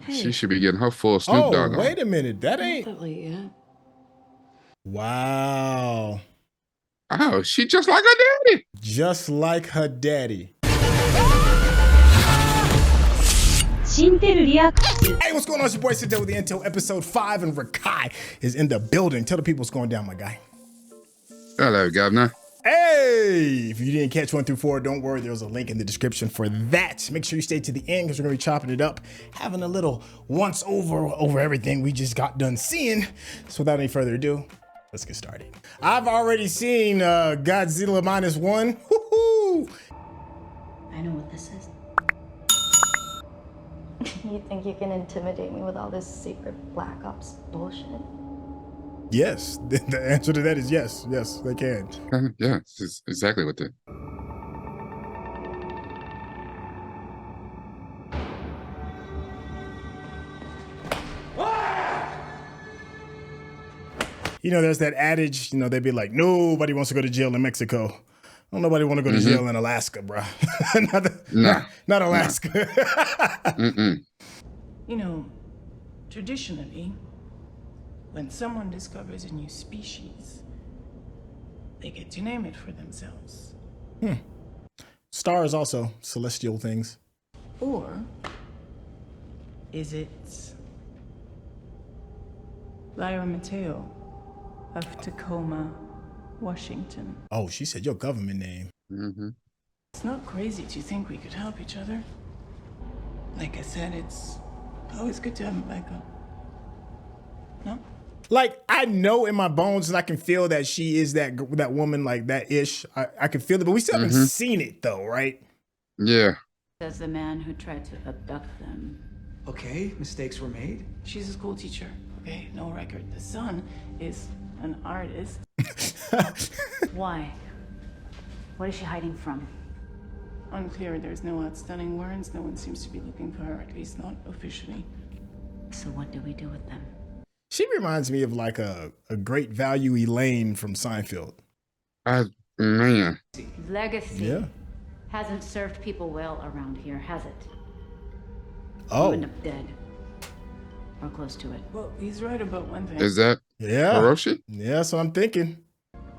She should be getting her full Snoop Oh, Dogg on. wait a minute. That ain't. Not that late yet. Wow. Oh, she just like her daddy. Just like her daddy. Hey, what's going on? It's your boy Cate with the Intel episode 5, and Rakai is in the building. Tell the people what's going down, my guy. Hello, Governor. Hey, if you didn't catch 1 through 4, don't worry. There's a link in the description for that. Make sure you stay to the end because we're going to be chopping it up, having a little once over everything we just got done seeing. So without any further ado, let's get started. I've already seen Godzilla -1. Woohoo! I know what this is. You think you can intimidate me with all this secret Black Ops bullshit? Yes, the answer to that is yes. Yes, they can. Yeah, it's exactly what the. You know, there's that adage, you know, they'd be like, nobody wants to go to jail in Mexico. Don't nobody want to go to jail in Alaska, bro. not Alaska. You know, traditionally, when someone discovers a new species, they get to name it for themselves. Stars also, celestial things. Or is it Lyra Mateo of Tacoma, Washington? Oh, she said your government name. It's not crazy to think we could help each other. Like I said, it's always good to have a backup. No? Like, I know in my bones and I can feel that she is that woman, like that ish. I can feel it, but we still haven't seen it though, right? Yeah. As the man who tried to abduct them. Okay, mistakes were made. She's a school teacher, okay? No record. The son is an artist. Why? What is she hiding from? Unclear. There's no outstanding warrants. No one seems to be looking for her, at least not officially. So what do we do with them? She reminds me of like a great value Elaine from Seinfeld. Man. Legacy hasn't served people well around here, has it? Oh. You end up dead. Or close to it. Well, he's right about one thing. Is that Hiroshi? Yeah, that's what I'm thinking.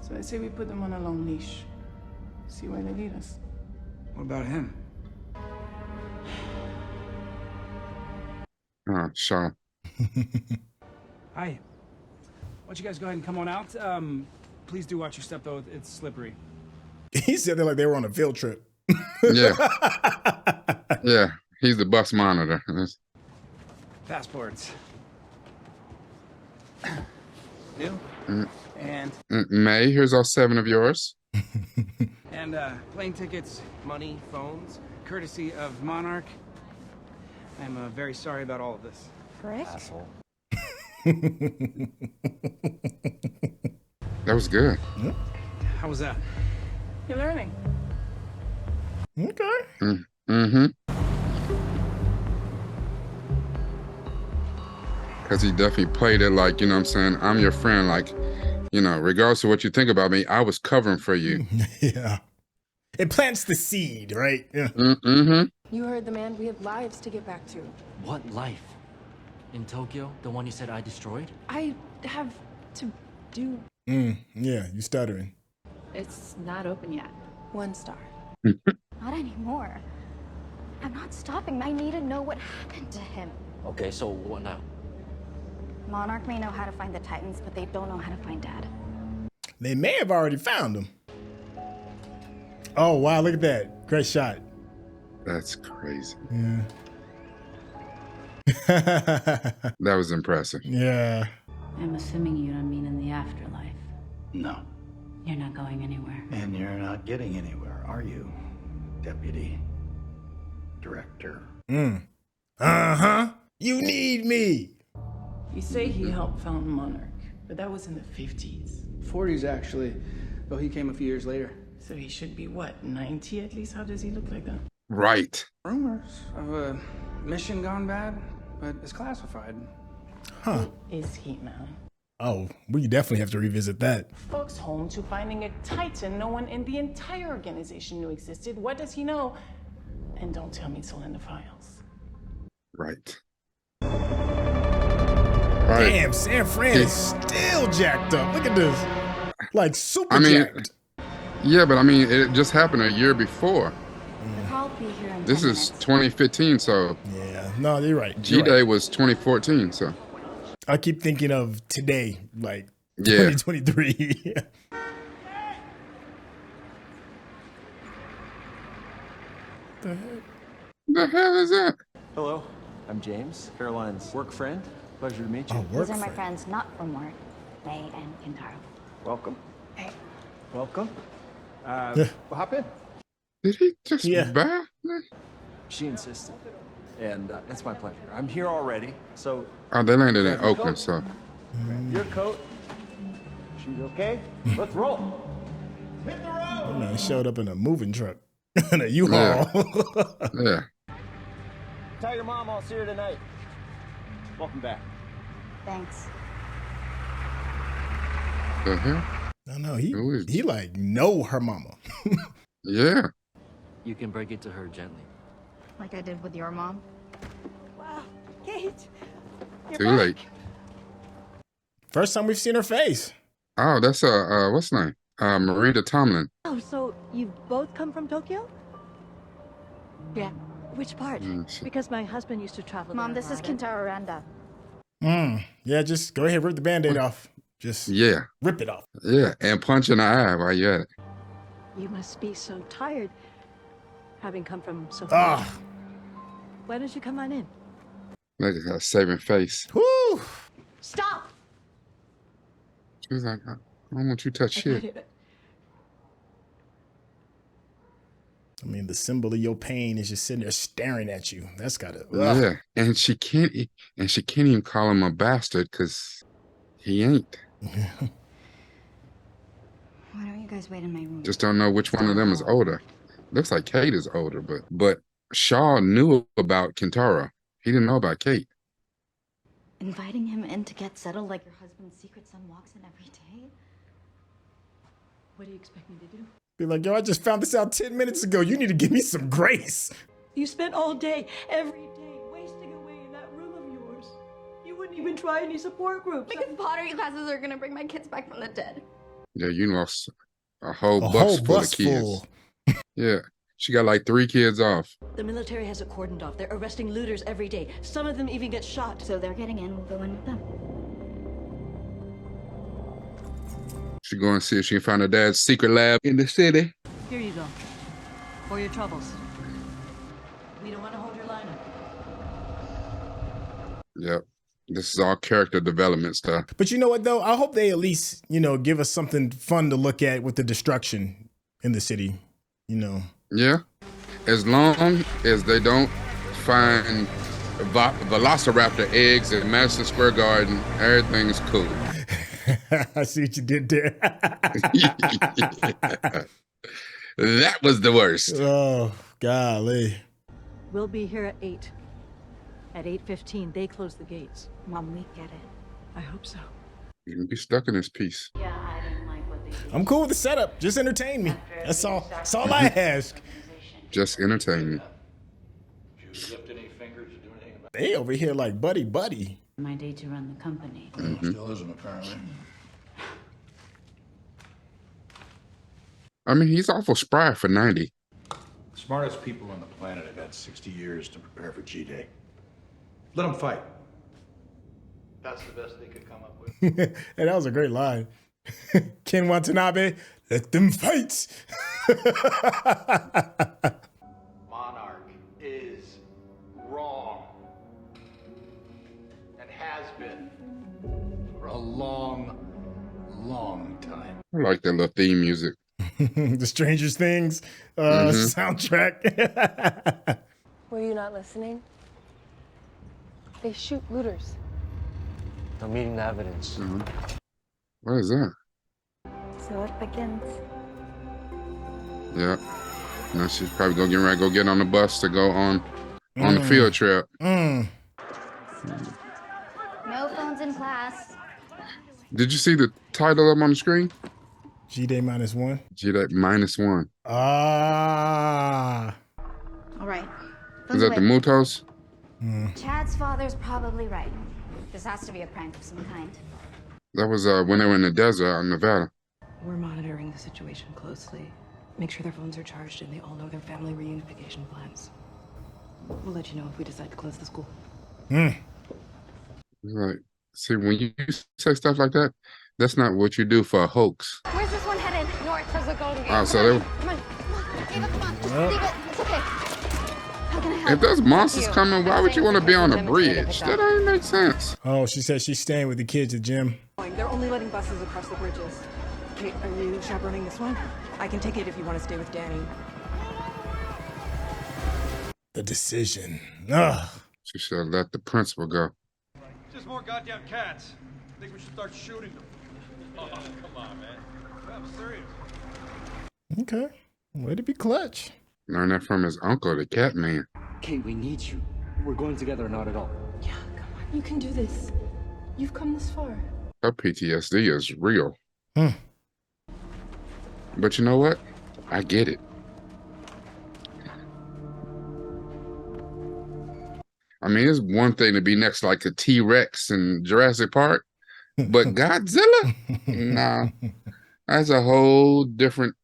So I say we put them on a long leash. See where they lead us. What about him? Oh, Sean. Hi. Why don't you guys go ahead and come on out? Please do watch your step, though. It's slippery. He said that like they were on a field trip. Yeah. Yeah. He's the bus monitor. Passports. New. And May, here's all 7 of yours. and plane tickets, money, phones, courtesy of Monarch. I'm very sorry about all of this. Frick? Asshole. That was good. How was that? You're learning. Okay. Because he definitely played it like, you know what I'm saying? I'm your friend. Like, you know, regardless of what you think about me, I was covering for you. Yeah. It plants the seed, right? Yeah. You heard the man. We have lives to get back to. What life? In Tokyo? The one you said I destroyed? I have to do Yeah, you stuttering. It's not open yet. 1 star. Not anymore. I'm not stopping. I need to know what happened to him. Okay, so what now? Monarch may know how to find the Titans, but they don't know how to find Dad. They may have already found him. Oh, wow, look at that. Great shot. That's crazy. Yeah. That was impressive. Yeah. I'm assuming you don't mean in the afterlife. No. You're not going anywhere. And you're not getting anywhere, are you, Deputy Director? Uh-huh. You need me. You say he helped found Monarch, but that was in the 50s. 40s, actually. Though he came a few years later. So he should be, what, 90 at least? How does he look like that? Right. Rumors of a mission gone bad, but it's classified. Huh. Who is he, man? Oh, we definitely have to revisit that. Folks home to finding a Titan no one in the entire organization knew existed. What does he know? And don't tell me it's all in the files. Right. Right. Damn, San Fran is still jacked up. Look at this. Like super I mean, jacked. yeah, but I mean, it just happened a year before. I'll be here in This 10 is minutes. 2015, so Yeah, no, you're right. You're G-Day right. was 2014, so I keep thinking of today, like yeah. 2023. The heck? The hell is that? Hello, I'm James, Caroline's work friend. Pleasure to meet you. Oh, work These are my friend. friends, not from work. May and Kentaro. Welcome. Hey. Welcome. Yeah. Hop in. Did he just Yeah. bow? She insisted. And it's my pleasure. I'm here already, so Oh, they landed in grab your Oakland, coat. so Grab your coat. She's okay? Let's roll. Hit the road! That man showed up in a moving truck. In a U-Haul. yeah. Tell your mom I'll see her tonight. Welcome back. Thanks. The hell? No, Who is- he like know her mama. Yeah. You can break it to her gently. Like I did with your mom. Wow, Kate. You're Too back. late. First time we've seen her face. Oh, that's what's her name? Marita Tomlin. Oh, so you've both come from Tokyo? Yeah. Which part? Shit. Because my husband used to travel Mom, there this is a lot. Kentaro and Yeah, just go ahead, rip the Band-Aid off. Just Yeah. rip it off. Yeah. And punch in the eye while you at it. You must be so tired, having come from so far. Ah, Why don't you come on in? Look at her saving face. whoo. Stop! She was like, I don't want you to touch shit. I mean, the symbol of your pain is just sitting there staring at you. That's gotta. Yeah. And she can't even call him a bastard because he ain't. Why don't you guys wait in my room? Just don't know which one of them is older. Looks like Kate is older, but Shaw knew about Kentaro. He didn't know about Kate. Inviting him in to get settled like your husband's secret son walks in every day? What do you expect me to do? Be like, yo, I just found this out 10 minutes ago. You need to give me some grace. You spent all day, every day, wasting away in that room of yours. You wouldn't even try any support groups. Because pottery classes are gonna bring my kids back from the dead. Yeah, you lost a whole A bus whole full bus of kids. full. Yeah. She got like 3 kids off. The military has it cordoned off. They're arresting looters every day. Some of them even get shot. So they're getting in, we'll go in with them. She go and see if she can find her dad's secret lab in the city. Here you go. For your troubles. We don't want to hold your line up. Yep. This is all character development stuff. But you know what, though? I hope they at least, give us something fun to look at with the destruction in the city, Yeah. As long as they don't find Velociraptor eggs at Madison Square Garden, everything is cool. I see what you did there. That was the worst. Oh, golly. We'll be here at 8. At 8:15, they close the gates. Mom, we get it. I hope so. You can be stuck in this piece. Yeah, I didn't like what they did. I'm cool with the setup. Just entertain me. That's all. That's all I ask. Just entertainment. They over here like buddy. My day to run the company. Still isn't, apparently. I mean, he's awful spry for 90. Smartest people on the planet have had 60 years to prepare for G-Day. Let them fight. That's the best they could come up with. Hey, that was a great line. Ken Watanabe, let them fight. Monarch is wrong. And has been. For a long, long time. I like that little theme music. The Stranger Things soundtrack. Were you not listening? They shoot looters. I'm meeting the evidence. What is that? So it begins. Yeah. Now she's probably gonna get ready to go get on the bus to go on the field trip. No phones in class. Did you see the title up on the screen? G-Day -1. G-Day -1. Ah. All right. Is that the Mutos? Chad's father's probably right. This has to be a prank of some kind. That was when they were in the desert out in Nevada. We're monitoring the situation closely. Make sure their phones are charged and they all know their family reunification plans. We'll let you know if we decide to close the school. Like, see, when you say stuff like that, that's not what you do for a hoax. Where's this one headed? North. There's a Golden Gate. Oh, so they, Come on. Ava, come on. Leave it. It's okay. How can I help? if there's monsters coming, why would you want to be on a bridge? That don't even make sense. Oh, she said she's staying with the kids at gym. They're only letting buses across the bridges. Kate, are you chaperoning this one? I can take it if you want to stay with Danny. The decision. Ugh. She should have let the principal go. Just more goddamn cats. I think we should start shooting them. Oh, come on, man. I'm serious. Okay. Way to be clutch. Learned that from his uncle, the cat man. Kate, we need you. We're going together, not at all. Yeah, come on. You can do this. You've come this far. Her PTSD is real. But you know what? I get it. I mean, it's one thing to be next to like a T-Rex in Jurassic Park, but Godzilla? Nah. That's a whole different...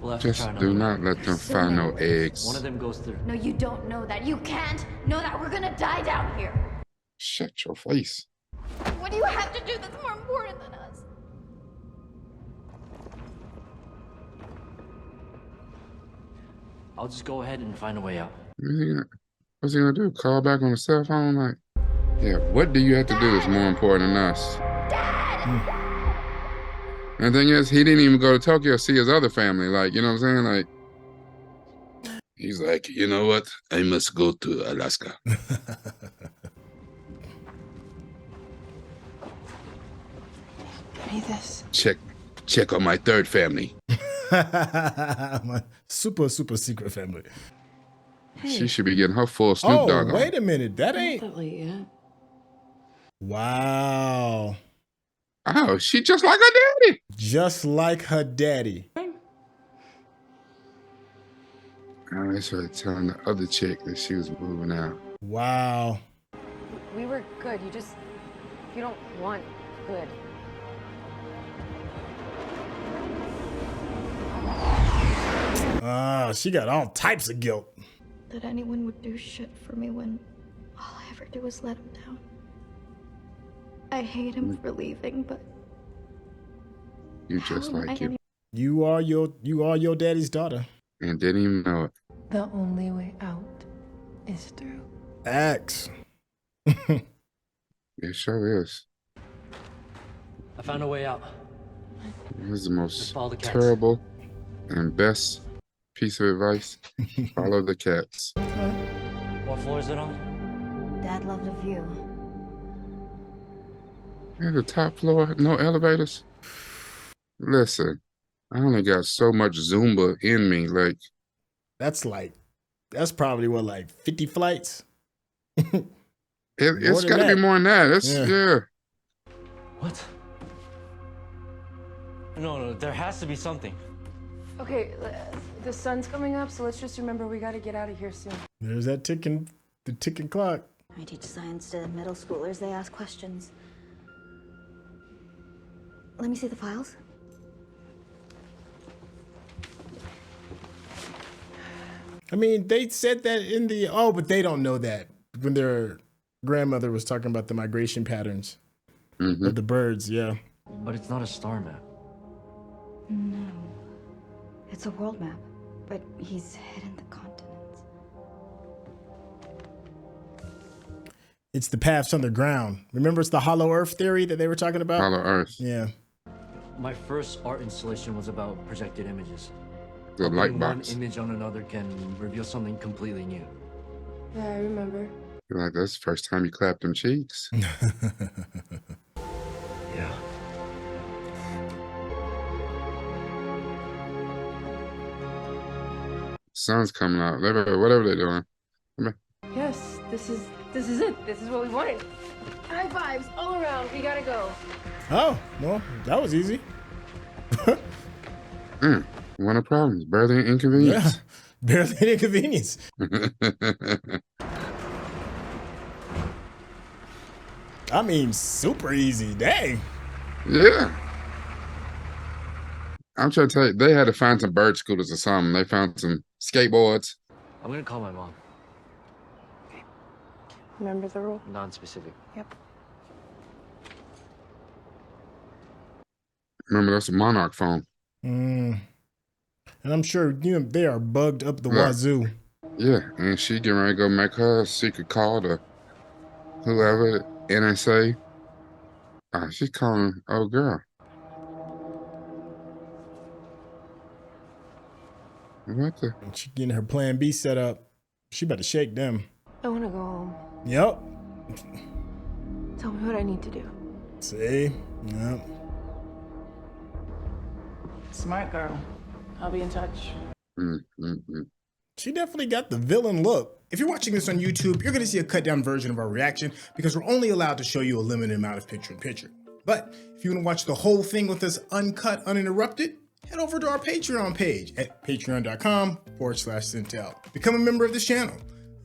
We'll have to Just try do another not let them find no eggs. One of them goes through. No, you don't know that. You can't know that. We're gonna die down here. Shut your face. What do you have to do that's more important than us? I'll just go ahead and find a way out. What's he gonna do? Call back on the cell phone? Like, yeah, what do you have to do that's more important than us? Dad! And the thing is, he didn't even go to Tokyo to see his other family. Like, you know what I'm saying? Like, he's like, you know what? I must go to Alaska. Give me this. Check on my third family. My super secret family. She should be getting her full Snoop Dogg on. Wait a minute. That ain't... Not that late yet. Wow. Oh, she just like her daddy. Just like her daddy. Oh, they started telling the other chick that she was moving out. Wow. We were good. You don't want good. She got all types of guilt. That anyone would do shit for me when all I ever do is let him down. I hate him for leaving, but You just like you. You are your daddy's daughter. And didn't even know it. The only way out is through. X. It sure is. I found a way out. This is the most follow the cats. terrible and best piece of advice. Follow the cats. What floor is it on? Dad loved a view. And the top floor, no elevators. Listen, I only got so much Zumba in me. Like, that's probably what, like 50 flights? it's got to be more than that. Yeah. What? No, there has to be something. Okay, the sun's coming up, so let's just remember we gotta get out of here soon. There's that the ticking clock. I teach science to middle schoolers. They ask questions. Let me see the files. I mean, they said that in the... Oh, but they don't know that. When their grandmother was talking about the migration patterns of the birds, yeah. But it's not a star map. No. It's a world map, but he's hidden the continents. It's the paths underground. Remember, it's the hollow earth theory that they were talking about? Hollow earth. Yeah. My first art installation was about projected images. The light Putting box. one image on another can reveal something completely new. Yeah, I remember. You're like, that's the first time you clapped them cheeks. Yeah. Sun's coming out. Whatever they're doing. Yes, this is it. This is what we wanted. High fives all around. We gotta go. Oh, well, that was easy. One of the problems. Barely an inconvenience. Yeah, barely an inconvenience. I mean, super easy. Dang. Yeah. I'm trying to tell you, they had to find some bird scooters or something. They found some skateboards. I'm gonna call my mom. Remember the rule? Non-specific. Yep. Remember, that's a Monarch phone. And I'm sure they are bugged up the wazoo. Yeah, and she getting ready to go make her a secret call to whoever, NSA. She's calling old girl. What the? She getting her plan B set up. She better shake them. I want to go home. Yep. Tell me what I need to do. See? Yep. Smart girl. I'll be in touch. She definitely got the villain look. If you're watching this on YouTube, you're gonna see a cut down version of our reaction because we're only allowed to show you a limited amount of picture-in-picture. But if you wanna watch the whole thing with us uncut, uninterrupted, head over to our Patreon page at patreon.com/Centel. Become a member of this channel.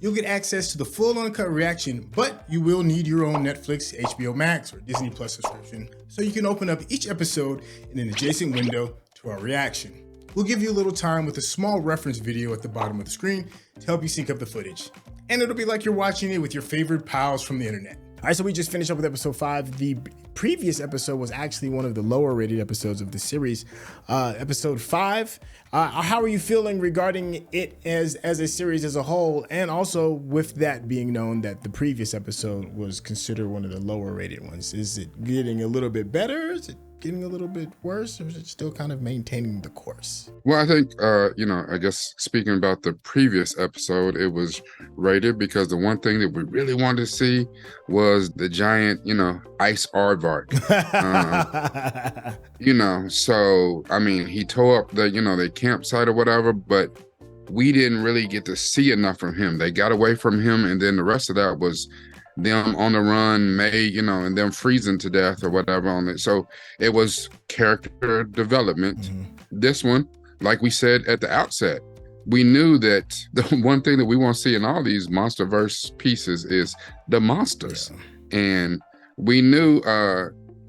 You'll get access to the full uncut reaction, but you will need your own Netflix, HBO Max, or Disney Plus subscription so you can open up each episode in an adjacent window to our reaction. We'll give you a little time with a small reference video at the bottom of the screen to help you sync up the footage. And it'll be like you're watching it with your favorite pals from the internet. All right, so we just finished up with episode 5. The previous episode was actually one of the lower rated episodes of the series. Episode 5, how are you feeling regarding it as a series as a whole? And also with that being known that the previous episode was considered one of the lower rated ones. Is it getting a little bit better? Is it getting a little bit worse, or is it still kind of maintaining the course? Well, I think, I guess speaking about the previous episode, it was rated because the one thing that we really wanted to see was the giant, ice aardvark. So, I mean, he tore up the campsite or whatever, but we didn't really get to see enough from him. They got away from him, and then the rest of that was them on the run, May, and them freezing to death or whatever on it. So it was character development. This one, like we said at the outset, we knew that the one thing that we want to see in all these MonsterVerse pieces is the monsters. And we knew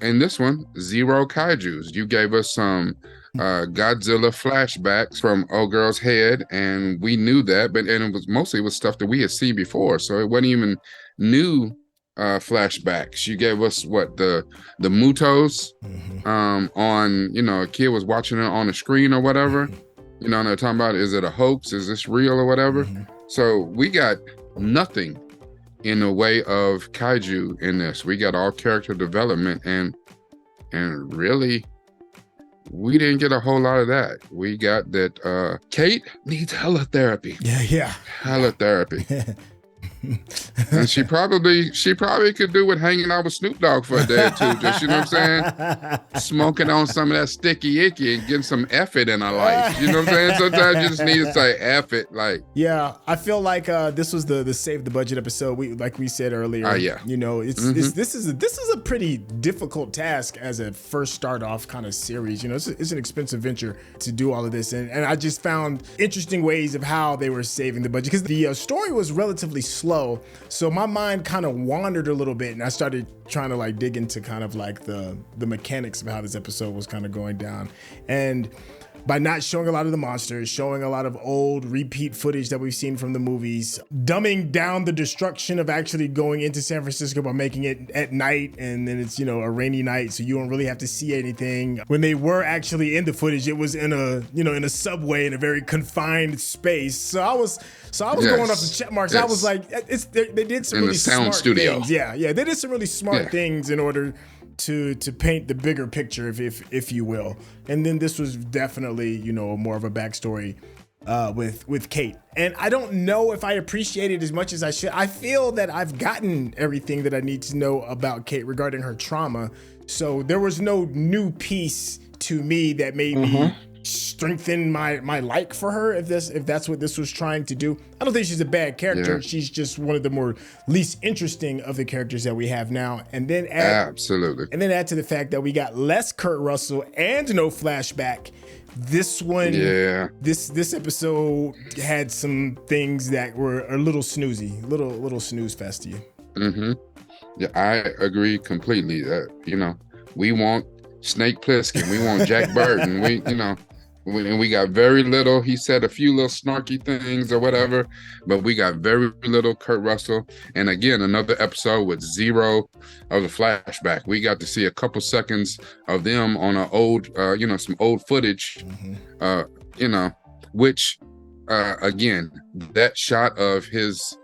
in this one, 0 kaijus. You gave us some Godzilla flashbacks from old girl's head, and we knew that, and it was mostly stuff that we had seen before, so it wasn't even new flashbacks. You gave us the Mutos on, a kid was watching it on the screen or whatever, and they're talking about, is it a hoax, is this real or whatever? So we got nothing in the way of kaiju in this. We got all character development, and really we didn't get a whole lot of that. We got that Cate needs hella therapy. Yeah. Hella therapy. And she probably could do with hanging out with Snoop Dogg for a day or two. Just, what I'm saying? Smoking on some of that sticky icky and getting some effort in her life. You know what I'm saying? Sometimes you just need to say effort. Yeah, I feel like this was the save the budget episode. Like we said earlier. This is a pretty difficult task as a first start off kind of series. It's an expensive venture to do all of this, and I just found interesting ways of how they were saving the budget because the story was relatively slow. So my mind kind of wandered a little bit, and I started trying to dig into kind of the mechanics of how this episode was kind of going down. And by not showing a lot of the monsters, showing a lot of old repeat footage that we've seen from the movies, dumbing down the destruction of actually going into San Francisco by making it at night, and then it's, a rainy night, so you don't really have to see anything. When they were actually in the footage, it was in a subway in a very confined space. So I was going off the check marks. I was like, they did some really smart things. Yeah, they did some really smart things in order to paint the bigger picture, if you will. And then this was definitely, more of a backstory with Cate. And I don't know if I appreciate it as much as I should. I feel that I've gotten everything that I need to know about Cate regarding her trauma. So there was no new piece to me that made me strengthen my like for her, if that's what this was trying to do. I don't think she's a bad character. She's just one of the more least interesting of the characters that we have now. And then add to the fact that we got less Kurt Russell and no flashback. This one, this episode had some things that were a little snoozy, little snooze fest to you. Yeah, I agree completely. We want Snake Plissken, we want Jack Burton. And we got very little. He said a few little snarky things or whatever, but we got very little Kurt Russell. And again, another episode with zero of the flashback. We got to see a couple seconds of them on an old, some old footage, which, again, that shot of his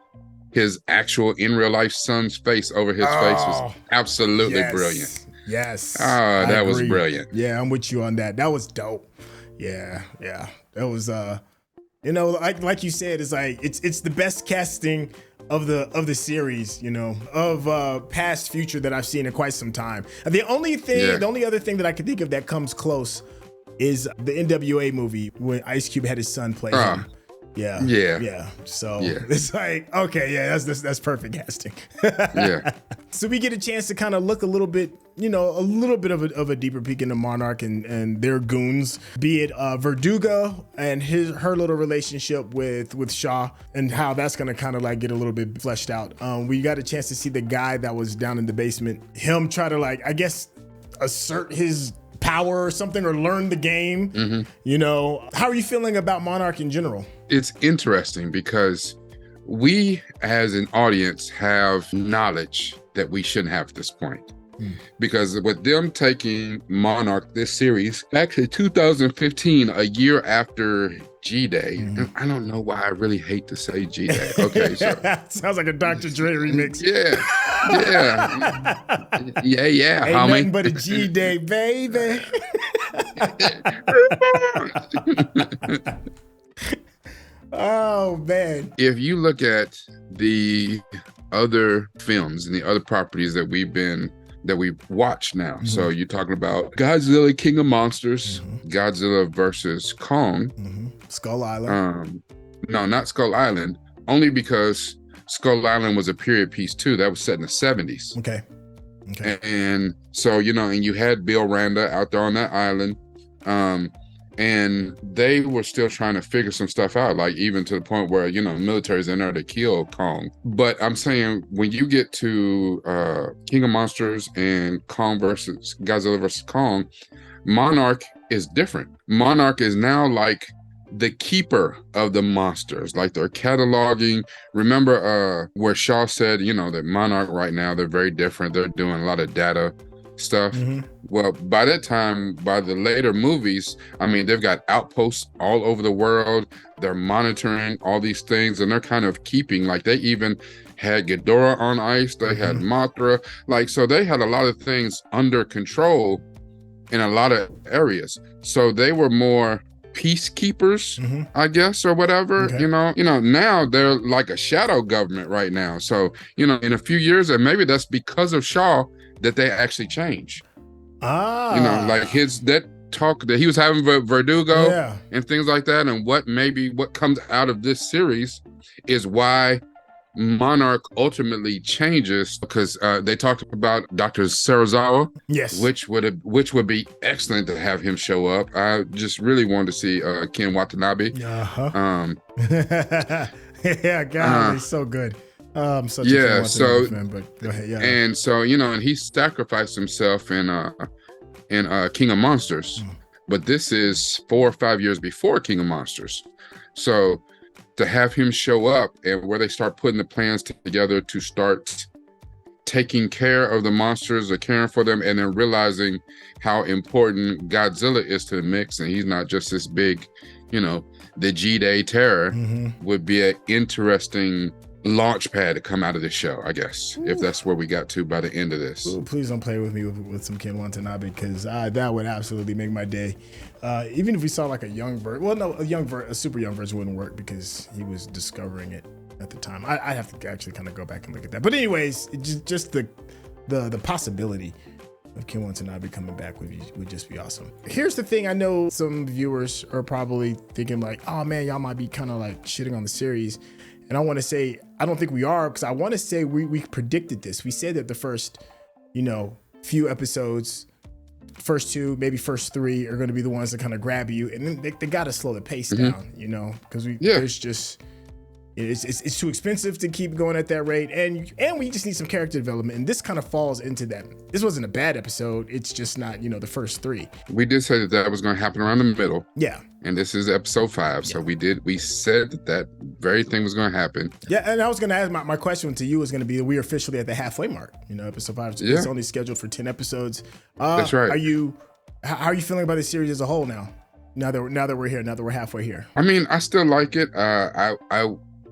actual in real life son's face over his face was absolutely brilliant. Yes. That was brilliant. Yeah, I'm with you on that. That was dope. Yeah. That was like you said, it's like it's the best casting of the series, of past future that I've seen in quite some time. The only other thing that I can think of that comes close is the NWA movie when Ice Cube had his son play him. Yeah. So it's like, okay, that's perfect casting. Yeah. So we get a chance to kind of look a little bit of a deeper peek into Monarch and their goons, be it Verdugo and her little relationship with Shaw and how that's gonna kind of like get a little bit fleshed out. We got a chance to see the guy that was down in the basement, him try to like, I guess, assert his power or something or learn the game. How are you feeling about Monarch in general? It's interesting because we as an audience have knowledge that we shouldn't have at this point. Because with them taking Monarch, this series, back in 2015, a year after G-Day, and I don't know why I really hate to say G-Day. Okay, so sounds like a Dr. Dre remix. Yeah. Ain't homie. nothing but a G-Day, baby. Oh man. If you look at the other films and the other properties that we've watched now. So you're talking about Godzilla, King of Monsters, Godzilla versus Kong. Skull Island. No, not Skull Island, only because Skull Island was a period piece too. That was set in the 70s. Okay. And so, and you had Bill Randa out there on that island. And they were still trying to figure some stuff out, like even to the point where, military's in there to kill Kong. But I'm saying when you get to King of Monsters and Godzilla versus Kong, Monarch is different. Monarch is now like the keeper of the monsters, like they're cataloging. Remember where Shaw said, that Monarch right now, they're very different. They're doing a lot of data stuff. Well, by that time, by the later movies, they've got outposts all over the world. They're monitoring all these things, and they're kind of keeping, like they even had Ghidorah on ice. They had Mothra. So they had a lot of things under control in a lot of areas. So they were more peacekeepers, I guess, or whatever. Okay. Now they're like a shadow government right now. So, in a few years, and maybe that's because of Shaw, that they actually change. Like that talk that he was having with Verdugo and things like that, and what comes out of this series is why Monarch ultimately changes, because they talked about Dr. Serizawa, which would be excellent to have him show up. I just really wanted to see Ken Watanabe. He's so good. Such a fan, but go ahead. And so, and he sacrificed himself in King of Monsters, but this is 4 or 5 years before King of Monsters. So to have him show up and where they start putting the plans together to start taking care of the monsters or caring for them, and then realizing how important Godzilla is to the mix, and he's not just this big, the G-Day terror, would be an interesting launch pad to come out of this show, I guess. If that's where we got to by the end of this. Ooh, please don't play with me with some Ken Watanabe, because that would absolutely make my day. Even if we saw like a young version, a super young version wouldn't work because he was discovering it at the time. I have to actually kind of go back and look at that. But anyways, just the possibility of Ken Watanabe coming back would just be awesome. Here's the thing: I know some viewers are probably thinking like, "Oh man, y'all might be kind of like shitting on the series." And I want to say, I don't think we are, because I want to say we predicted this. We said that the first, few episodes, first 2, maybe first 3 are going to be the ones that kind of grab you. And then they got to slow the pace down, because there's just, It's too expensive to keep going at that rate, and we just need some character development, and this kind of falls into that. This wasn't a bad episode. It's just not, the first 3. We did say that was going to happen around the middle. Yeah. And this is episode 5, so we said that very thing was going to happen. Yeah, and I was going to ask, my question to you was going to be, we're officially at the halfway mark. Episode 5 is only scheduled for 10 episodes. That's right. How are you feeling about the series as a whole now? Now that we're here, now that we're halfway here. I mean, I still like it.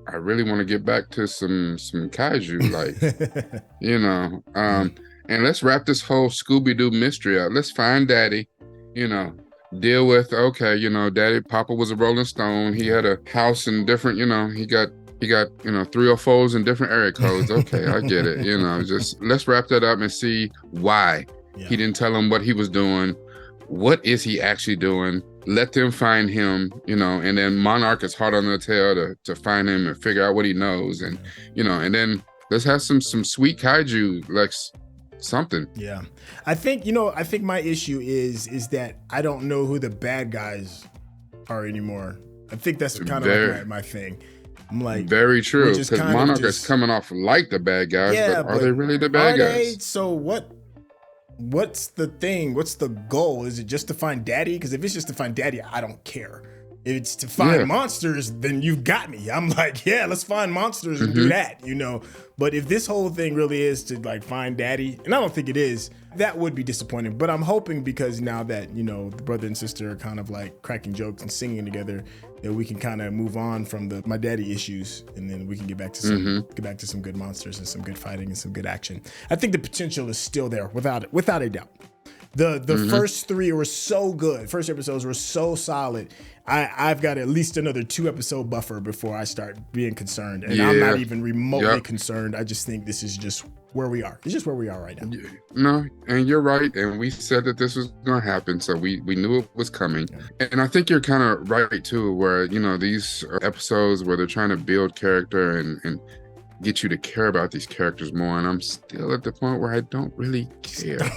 I really want to get back to some kaiju, and let's wrap this whole Scooby-Doo mystery up. Let's find Daddy, deal with, Daddy, Papa was a Rolling Stone. He had a house in different, he got 304s in different area codes. Okay, I get it. Just let's wrap that up and see why he didn't tell him what he was doing. What is he actually doing? Let them find him, and then Monarch is hard on their tail to find him and figure out what he knows. And, and then let's have some sweet kaiju, like something. Yeah. I think my issue is that I don't know who the bad guys are anymore. I think that's kind of like my thing. I'm like, very true, because Monarch is coming off like the bad guys, but are they really the bad guys? So what's the thing? What's the goal? Is it just to find Daddy? Because if it's just to find Daddy, I don't care. If it's to find monsters, then you've got me. I'm like, let's find monsters and do that, But if this whole thing really is to like find Daddy, and I don't think it is, that would be disappointing. But I'm hoping, because now that, the brother and sister are kind of like cracking jokes and singing together, that we can kind of move on from my daddy issues, and then we can get back to some good monsters and some good fighting and some good action. I think the potential is still there without a doubt. The first 3 were so good. First episodes were so solid. I've got at least another 2 episode buffer before I start being concerned. And I'm not even remotely concerned. I just think this is just where we are. It's just where we are right now. No, and you're right. And we said that this was going to happen. So we knew it was coming. Yeah. And I think you're kind of right too, where, these episodes where they're trying to build character and get you to care about these characters more, and I'm still at the point where I don't really care. I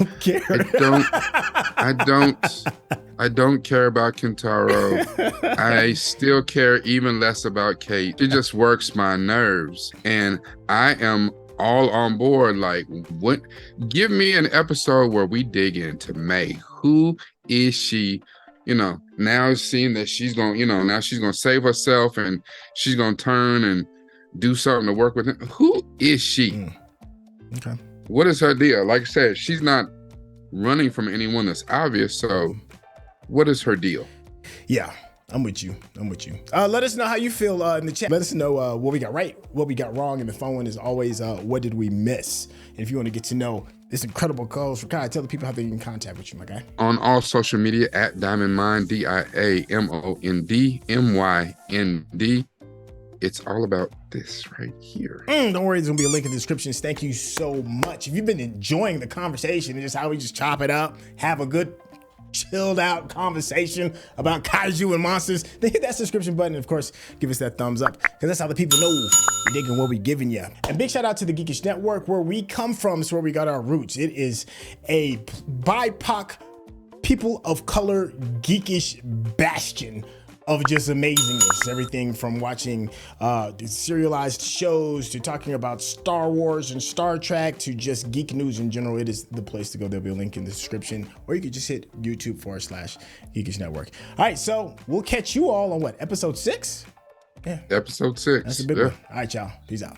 don't care about Kentaro. I still care even less about Cate. It just works my nerves, and I am all on board. Like, what? Give me an episode where we dig into May. Who is she? Now seeing that she's going, now she's going to save herself and she's going to turn and do something to work with him. Who is she? Okay. What is her deal? Like I said, she's not running from anyone that's obvious. So what is her deal? Yeah, I'm with you. Let us know how you feel in the chat. Let us know what we got right, what we got wrong. And the phone one is always, what did we miss? And if you want to get to know this incredible co-host for Kai, tell the people how they can contact with you, my guy. On all social media at DiamondMind, DiamondMynd. It's all about this right here. Don't worry, there's gonna be a link in the description. Thank you so much. If you've been enjoying the conversation and just how we just chop it up, have a good chilled out conversation about kaiju and monsters, then hit that subscription button and of course give us that thumbs up, because that's how the people know we're digging what we're giving you. And big shout out to the Geekish Network, where we come from. It's where we got our roots. It is a BIPOC, people of color, geekish bastion of just amazingness. Everything from watching serialized shows to talking about Star Wars and Star Trek to just geek news in general. It is the place to go. There'll be a link in the description, or you could just hit YouTube.com/Geekish Network. All right, so we'll catch you all on episode 6? Yeah. Episode 6. That's a big one. All right, y'all. Peace out.